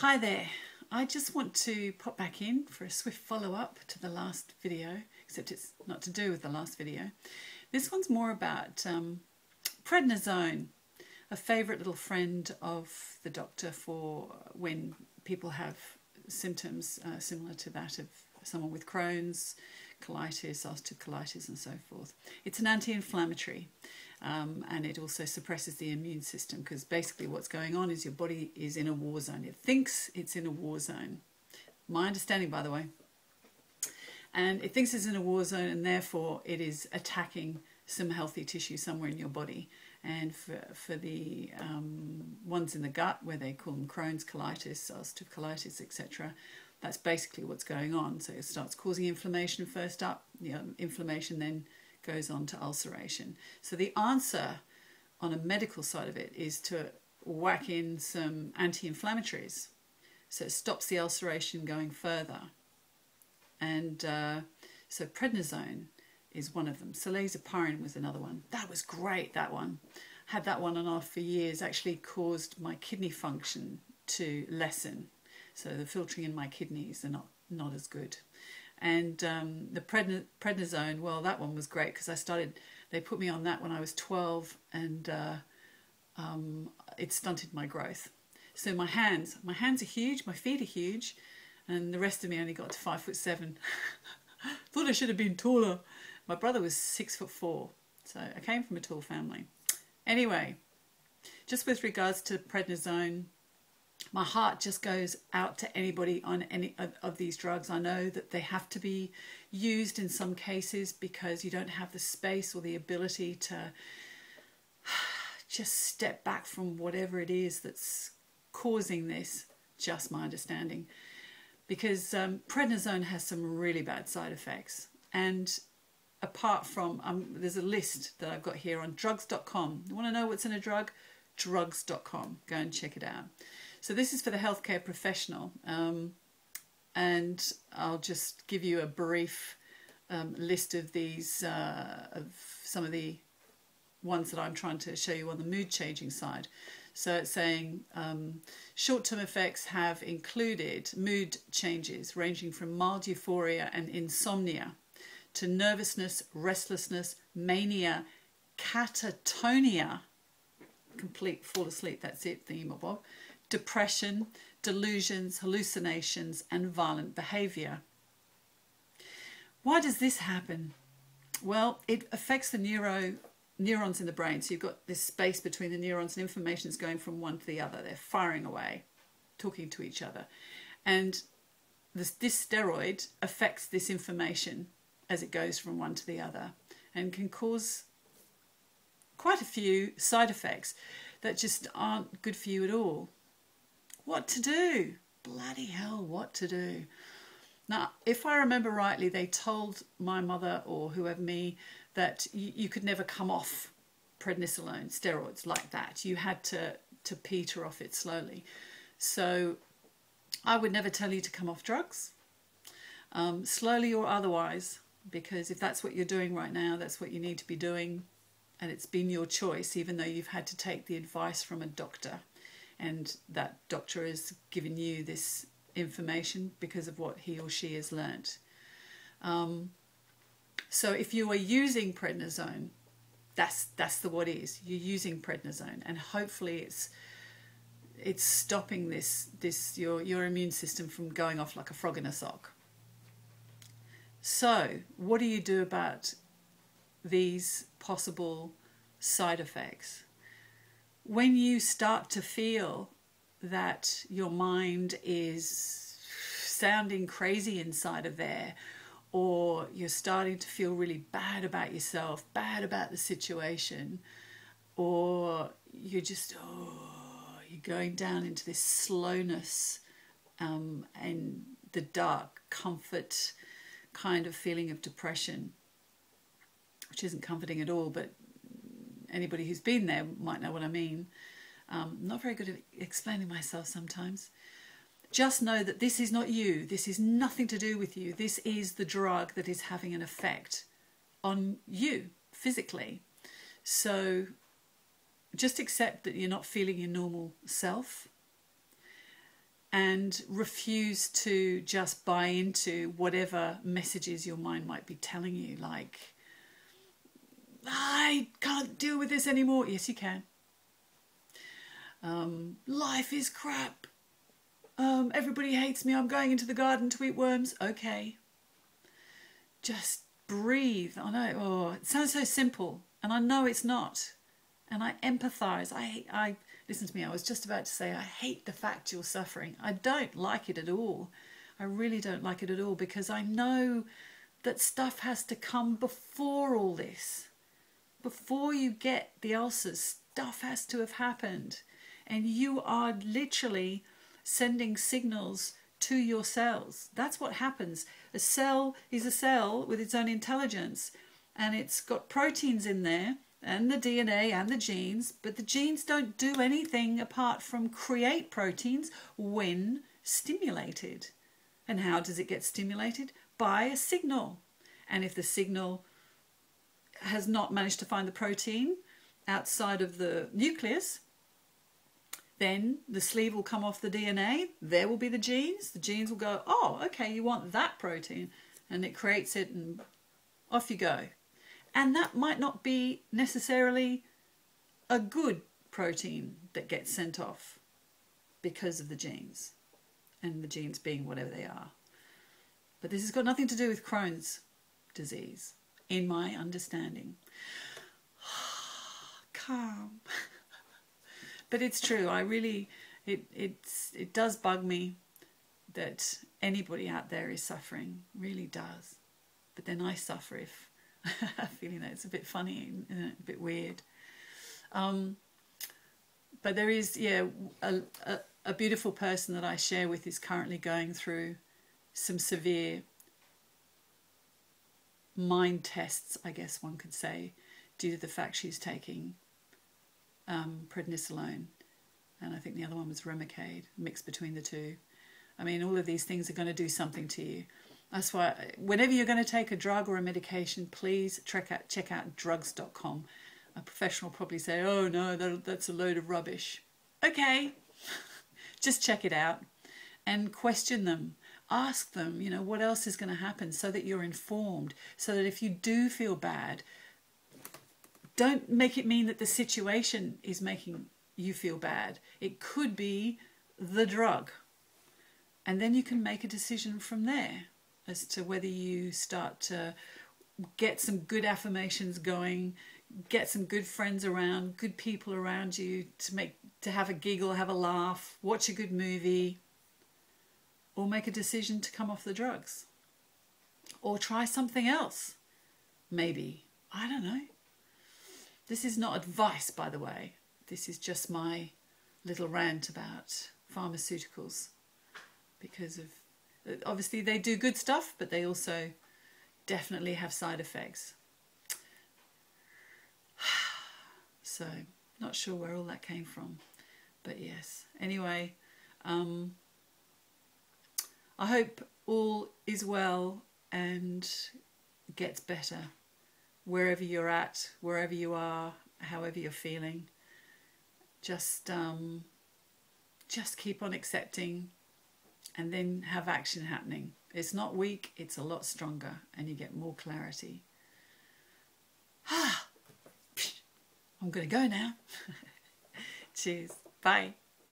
Hi there, I just want to pop back in for a swift follow-up to the last video, except it's not to do with the last video. This one's more about prednisone, a favourite little friend of the doctor for when people have symptoms similar to that of someone with Crohn's, colitis, ulcerative colitis and so forth. It's an anti-inflammatory and it also suppresses the immune system, because basically what's going on is your body is in a war zone. It thinks it's in a war zone. My understanding, by the way. And it thinks it's in a war zone, and therefore it is attacking some healthy tissue somewhere in your body. And for the ones in the gut, where they call them Crohn's, colitis, ulcerative colitis, etc., that's basically what's going on. So it starts causing inflammation first up. Inflammation then goes on to ulceration. So the answer on a medical side of it is to whack in some anti-inflammatories. So it stops the ulceration going further. And so prednisone is one of them. Salazepyrin was another one. That was great, that one. Had that one on off for years. Actually caused my kidney function to lessen. So the filtering in my kidneys are not as good. And the prednisone, well, that one was great because they put me on that when I was 12, and it stunted my growth. So my hands are huge, my feet are huge, and the rest of me only got to 5'7". Thought I should have been taller. My brother was 6'4", so I came from a tall family. Anyway, just with regards to prednisone, my heart just goes out to anybody on any of these drugs. I know that they have to be used in some cases because you don't have the space or the ability to just step back from whatever it is that's causing this, just my understanding. Because prednisone has some really bad side effects. And apart from, there's a list that I've got here on drugs.com. You want to know what's in a drug? Drugs.com. Go and check it out. So this is for the healthcare professional, and I'll just give you a brief list of these, of some of the ones that I'm trying to show you on the mood changing side. So it's saying short-term effects have included mood changes ranging from mild euphoria and insomnia to nervousness, restlessness, mania, catatonia, complete fall asleep, that's it, thingamabob, depression, delusions, hallucinations, and violent behaviour. Why does this happen? Well, it affects the neurons in the brain. So you've got this space between the neurons, and information is going from one to the other. They're firing away, talking to each other. And this steroid affects this information as it goes from one to the other, and can cause quite a few side effects that just aren't good for you at all. What to do? Bloody hell, what to do? Now, if I remember rightly, they told my mother or whoever me that you could never come off prednisolone, steroids like that. You had to peter off it slowly. So I would never tell you to come off drugs, slowly or otherwise, because if that's what you're doing right now, that's what you need to be doing. And it's been your choice, even though you've had to take the advice from a doctor. And that doctor has given you this information because of what he or she has learnt. So if you are using prednisone, that's what it is. You're using prednisone, and hopefully it's stopping your immune system from going off like a frog in a sock. So what do you do about these possible side effects? When you start to feel that your mind is sounding crazy inside of there, or you're starting to feel really bad about yourself, bad about the situation, or you're just, you're going down into this slowness and the dark comfort kind of feeling of depression, which isn't comforting at all, but anybody who's been there might know what I mean. I'm not very good at explaining myself sometimes. Just know that this is not you. This is nothing to do with you. This is the drug that is having an effect on you physically. So just accept that you're not feeling your normal self, and refuse to just buy into whatever messages your mind might be telling you, like, I can't deal with this anymore. Yes, you can. Life is crap. Everybody hates me. I'm going into the garden to eat worms. Okay. Just breathe. I know, oh, it sounds so simple, and I know it's not. And I empathise. I listen to me. I was just about to say I hate the fact you're suffering. I don't like it at all. I really don't like it at all, because I know that stuff has to come before all this. Before you get the ulcers, stuff has to have happened. And you are literally sending signals to your cells. That's what happens. A cell is a cell with its own intelligence, and it's got proteins in there and the DNA and the genes, but the genes don't do anything apart from create proteins when stimulated. And how does it get stimulated? By a signal. And if the signal has not managed to find the protein outside of the nucleus, then the sleeve will come off the DNA. There will be the genes. The genes will go, oh, okay, you want that protein. And it creates it, and off you go. And that might not be necessarily a good protein that gets sent off because of the genes, and the genes being whatever they are. But this has got nothing to do with Crohn's disease, in my understanding. Calm. But it's true. I really, it does bug me that anybody out there is suffering. Really does. But then I suffer if feeling that it's a bit funny and a bit weird. But there is, yeah, a beautiful person that I share with is currently going through some severe mind tests, I guess one could say, due to the fact she's taking Prednisone, and I think the other one was Remicade, mixed between the two. I mean, all of these things are going to do something to you. That's why whenever you're going to take a drug or a medication, please check out drugs.com. A professional will probably say, oh no, that's a load of rubbish. Okay, just check it out and question them. Ask them, you know, what else is going to happen, so that you're informed, so that if you do feel bad, don't make it mean that the situation is making you feel bad. It could be the drug. And then you can make a decision from there as to whether you start to get some good affirmations going, get some good friends around, good people around you to have a giggle, have a laugh, watch a good movie, or make a decision to come off the drugs. Or try something else, maybe. I don't know. This is not advice, by the way. This is just my little rant about pharmaceuticals, because of obviously they do good stuff, but they also definitely have side effects. So, not sure where all that came from, but yes. Anyway, I hope all is well and gets better wherever you're at, wherever you are, however you're feeling. Just keep on accepting, and then have action happening. It's not weak, it's a lot stronger, and you get more clarity. I'm going to go now. Cheers. Bye.